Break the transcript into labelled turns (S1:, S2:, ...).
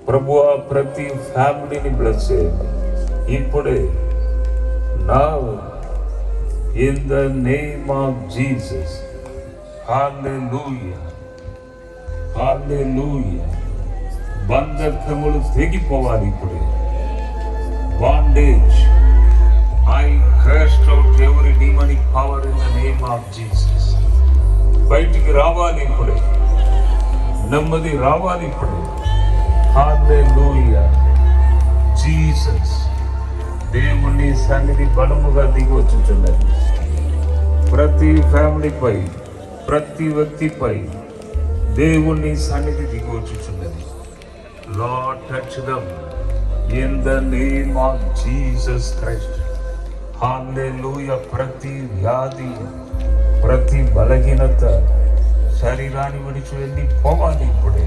S1: ప్రభువా ప్రతి ఫ్యామిలీని బ్లెస్ చేయండి ఇప్పుడే. Now in the name of Jesus. Hallelujah. Hallelujah. బంధకములు తెగిపోవాలి ఇప్పుడే. Bondage. I cast out every demonic power in the name of Jesus. బయటికి రావాలి ఇప్పుడే. నెమ్మది రావాలి ఇప్పుడే. Hallelujah. Jesus. దేవుని సన్నిధి బలముగా దిగి వచ్చుచున్నది ప్రతి ఫ్యామిలీపై, ప్రతి వ్యక్తిపై దేవుని సన్నిధి దిగి వచ్చుచున్నది. Lord, touch them in the name of Jesus Christ. Hallelujah. ప్రతి వ్యాధి, ప్రతి బలహీనత శరీరాన్ని విడిచి వెళ్ళి పోవాలి ఇప్పుడే.